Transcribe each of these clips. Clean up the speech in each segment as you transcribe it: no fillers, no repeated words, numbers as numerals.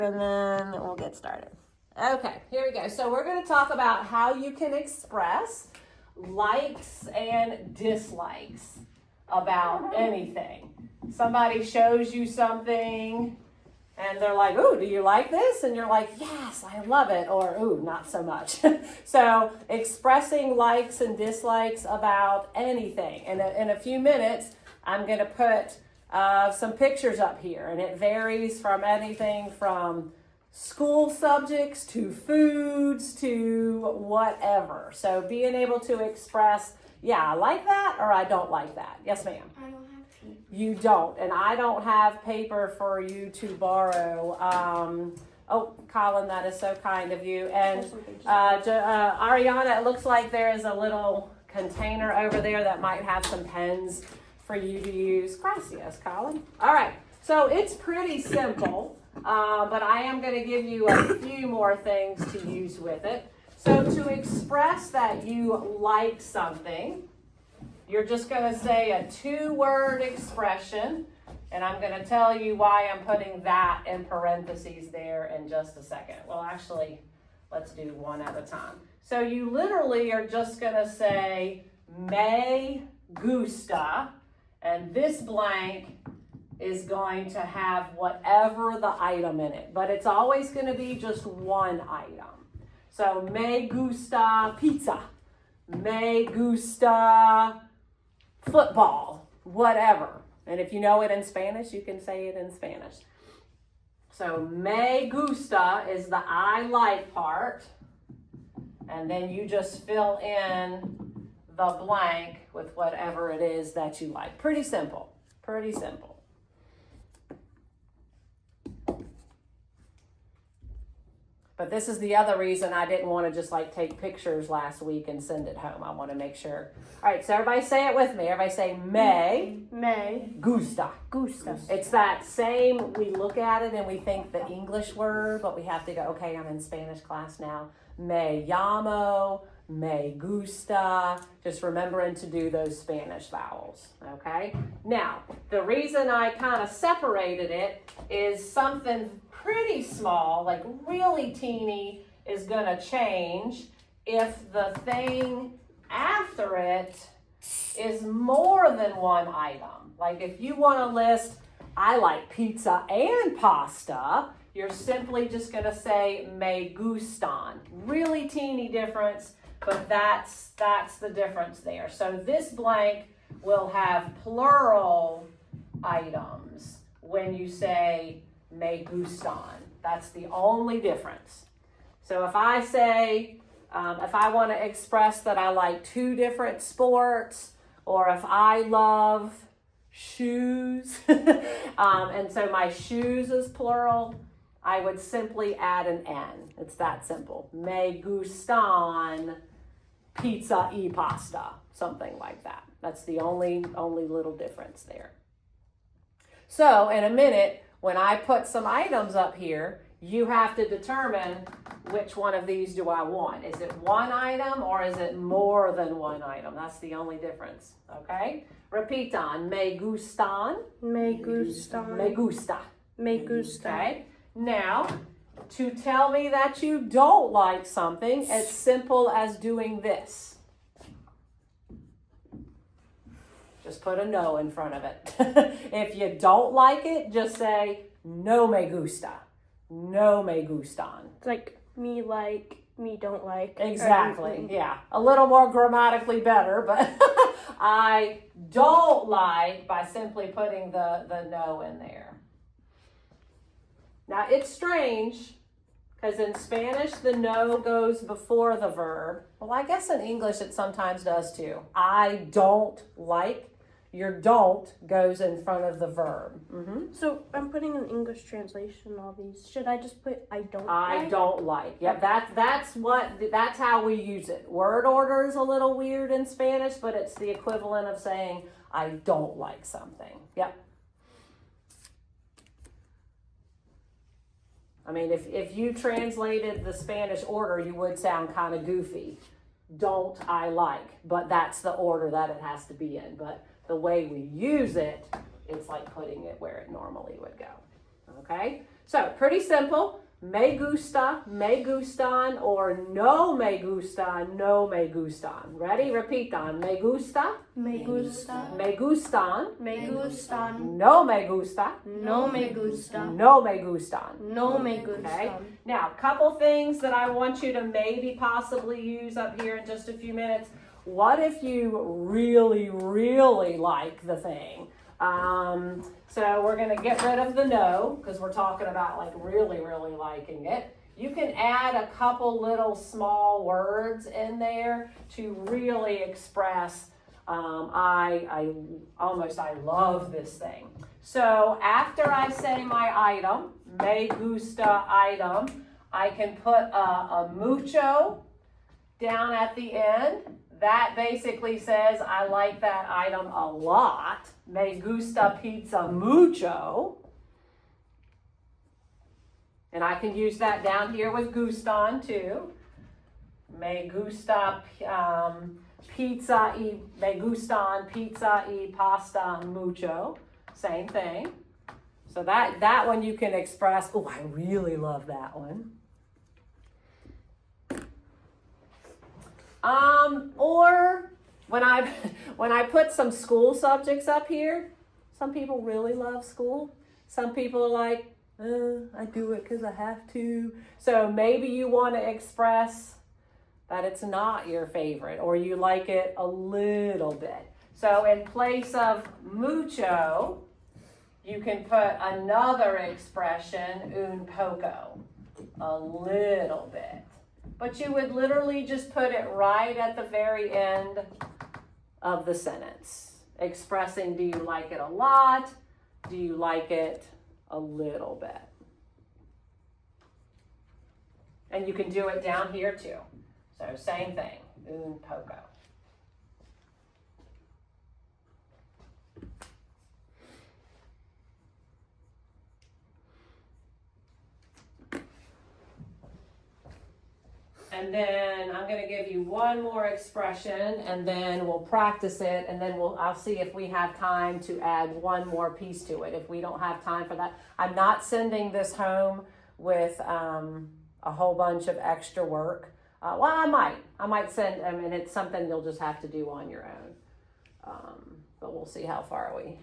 And then we'll get started. Okay, here we go. So we're going to talk about how you can express likes and dislikes about anything. Somebody shows you something and they're like, ooh, do you like this? And you're like, yes, I love it. Or, ooh, not so much. So expressing likes and dislikes about anything. And in a few minutes, I'm going to put some pictures up here. And it varies from anything from school subjects to foods to whatever. So being able to express, yeah, I like that or I don't like that. Yes, ma'am. I don't have paper. You don't, and I don't have paper for you to borrow. Oh, Colin, that is so kind of you. And Ariana, it looks like there is a little container over there that might have some pens for you to use. Gracias, Colin. All right, so it's pretty simple, but I am going to give you a few more things to use with it. So to express that you like something, you're just going to say a 2-word expression, and I'm going to tell you why I'm putting that in parentheses there in just a second. Well, actually, let's do one at a time. So you literally are just going to say, me gusta, and this blank is going to have whatever the item in it, but it's always going to be just one item. So me gusta pizza, me gusta football, whatever. And if you know it in Spanish, you can say it in Spanish. So me gusta is the I like part, and then you just fill in the blank with whatever it is that you like. Pretty simple, pretty simple. But this is the other reason I didn't want to just like take pictures last week and send it home. I want to make sure. All right, so everybody say it with me. Everybody say me gusta. Gusta. It's that same, we look at it and we think the English word, but we have to go, okay, I'm in Spanish class now. Me llamo, me gusta. Just remembering to do those Spanish vowels, okay? Now, the reason I kind of separated it is something pretty small, like really teeny, is going to change if the thing after it is more than one item. Like if you want to list, I like pizza and pasta, you're simply just going to say me gustan. Really teeny difference, but that's the difference there. So this blank will have plural items when you say me gustan. That's the only difference. So if I say, if I want to express that I like 2 different sports, or if I love shoes, and so my shoes is plural, I would simply add an N. It's that simple. Me gustan pizza y pasta, something like that. That's the only little difference there. So in a minute, when I put some items up here, you have to determine which one of these do I want. Is it one item or is it more than one item? That's the only difference, okay? Repeat on. Me gustan. Me gustan. Me gusta. Me gusta. Okay? Now, to tell me that you don't like something, it's simple as doing this. Just put a no in front of it. If you don't like it, just say, no me gusta. No me gustan. It's like, me don't like. Exactly, yeah. A little more grammatically better, but I don't like by simply putting the no in there. Now, it's strange, because in Spanish, the no goes before the verb. Well, I guess in English it sometimes does too. I don't like. Your don't goes in front of the verb. Mm-hmm. So I'm putting an English translation all these. Should I just put I don't I like? don't like. Yep, that's how we use it. Word order is a little weird in Spanish, but it's the equivalent of saying I don't like something. Yep. I mean, if you translated the Spanish order, you would sound kind of goofy. Don't I like, but that's the order that it has to be in. But the way we use it, it's like putting it where it normally would go. Okay? So pretty simple. Me gusta, me gustan, or no me gusta, no me gustan. Ready? Repeat on. Me gusta, Me gusta. me gustan, Me gustan. no me gusta, No me gusta. no me gustan. No me Okay. gustan. Now, a couple things that I want you to maybe possibly use up here in just a few minutes. What if you really, really like the thing? So we're going to get rid of the no because we're talking about like really, really liking it. You can add a couple little small words in there to really express I love this thing. So after I say my item, me gusta item, I can put a mucho down at the end. That basically says I like that item a lot. Me gusta pizza mucho. And I can use that down here with gustan too. Me gusta pizza y me gustan pizza y pasta mucho. Same thing. So that one you can express, oh, I really love that one. Or when I put some school subjects up here, some people really love school. Some people are like, I do it because I have to. So maybe you want to express that it's not your favorite or you like it a little bit. So in place of mucho, you can put another expression, un poco, a little bit. But you would literally just put it right at the very end of the sentence, expressing, do you like it a lot? Do you like it a little bit? And you can do it down here too. So same thing, un poco. And then I'm going to give you one more expression and then we'll practice it and then I'll see if we have time to add one more piece to it. If we don't have time for that, I'm not sending this home with a whole bunch of extra work. Well, I might send, it's something you'll just have to do on your own. But we'll see how far we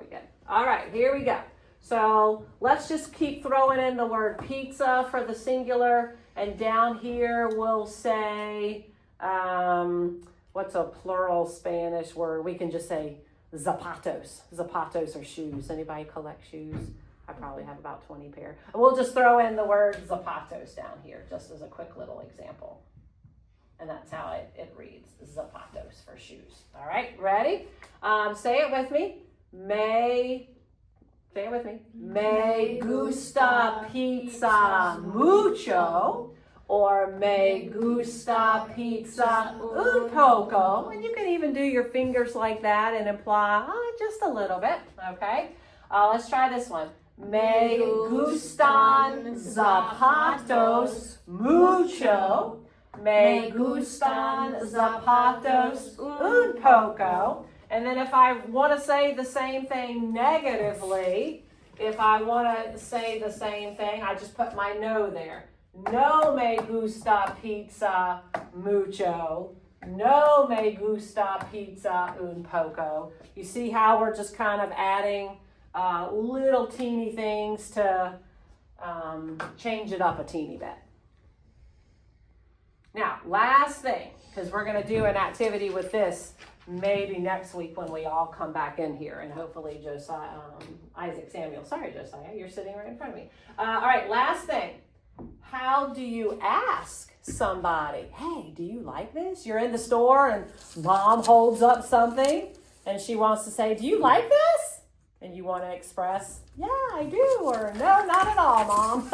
get. All right, here we go. So let's just keep throwing in the word pizza for the singular. And down here we'll say, what's a plural Spanish word? We can just say zapatos. Zapatos are shoes. Anybody collect shoes? I probably have about 20 pair. And we'll just throw in the word zapatos down here just as a quick little example. And that's how it reads, zapatos for shoes. All right, ready? Say it with me. Say it with me. Me gusta pizza mucho, or me gusta pizza un poco. And you can even do your fingers like that and imply just a little bit, okay? Let's try this one. Me gustan zapatos mucho. Me gustan zapatos un poco. And then if I want to say the same thing negatively, if I want to say the same thing, I just put my no there. No me gusta pizza mucho. No me gusta pizza un poco. You see how we're just kind of adding little teeny things to change it up a teeny bit. Now, last thing, because we're going to do an activity with this maybe next week when we all come back in here, and hopefully Josiah, Isaac Samuel. Sorry, Josiah, you're sitting right in front of me. All right, last thing. How do you ask somebody, hey, do you like this? You're in the store and mom holds up something and she wants to say, do you like this? And you want to express, yeah, I do, or no, not at all, mom.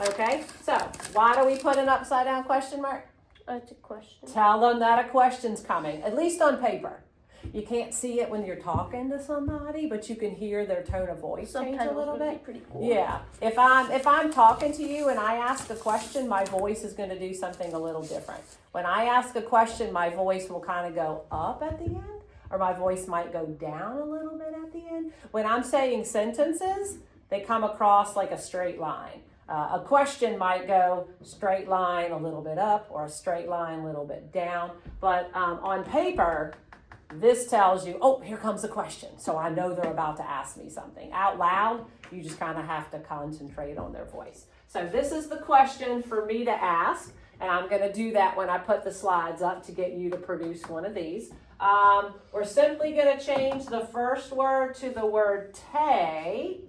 Okay, so why do we put an upside down question mark? It's a question. Tell them that a question's coming, at least on paper. You can't see it when you're talking to somebody, but you can hear their tone of voice change a little bit. Pretty cool. Yeah, if I'm talking to you and I ask a question, my voice is going to do something a little different. When I ask a question, my voice will kind of go up at the end, or my voice might go down a little bit at the end. When I'm saying sentences, they come across like a straight line. A question might go straight line a little bit up or a straight line a little bit down. But on paper, this tells you, oh, here comes a question. So I know they're about to ask me something. Out loud, you just kind of have to concentrate on their voice. So this is the question for me to ask. And I'm going to do that when I put the slides up to get you to produce one of these. We're simply going to change the first word to the word te,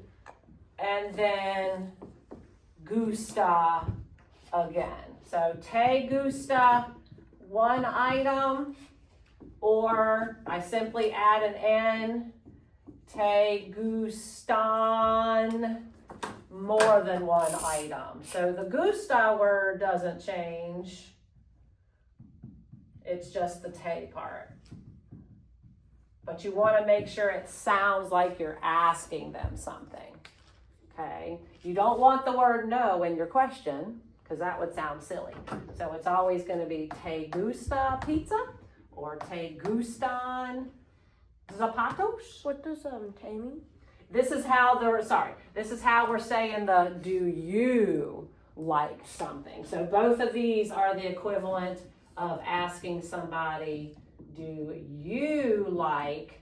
and then gusta again. So te gusta, one item, or I simply add an N, te gustan, more than one item. So the gusta word doesn't change. It's just the te part. But you want to make sure it sounds like you're asking them something. Okay? You don't want the word no in your question, because that would sound silly. So it's always going to be te gusta pizza or te gustan zapatos. What does te mean? This is how we're saying the do you like something. So both of these are the equivalent of asking somebody, do you like,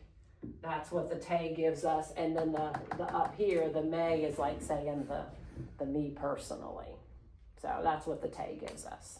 that's what the te gives us, and then the up here, the may is like saying the me personally. So that's what the te gives us.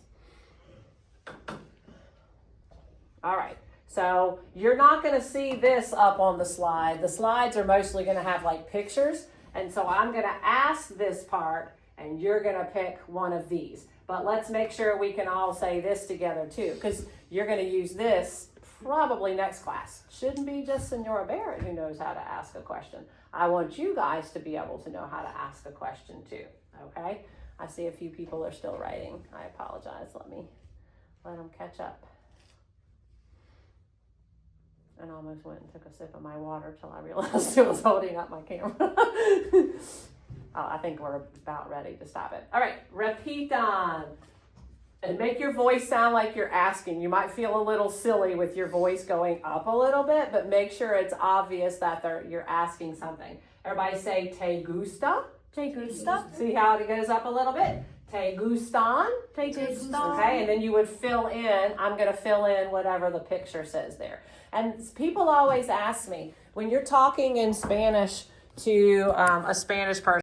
All right. So you're not going to see this up on the slide. The slides are mostly going to have like pictures. And so I'm going to ask this part and you're going to pick one of these. But let's make sure we can all say this together too, because you're going to use this probably next class. Shouldn't be just Senora Barrett who knows how to ask a question. I want you guys to be able to know how to ask a question too. Okay? I see a few people are still writing. I apologize. Let them catch up. And almost went and took a sip of my water till I realized it was holding up my camera. I think we're about ready to stop it. All right, repitan. And make your voice sound like you're asking. You might feel a little silly with your voice going up a little bit, but make sure it's obvious that you're asking something. Everybody say te gusta. Te gusta. See how it goes up a little bit? Te gustan. Te gustan. Okay, and then you would fill in, I'm going to fill in whatever the picture says there. And people always ask me, when you're talking in Spanish to a Spanish person,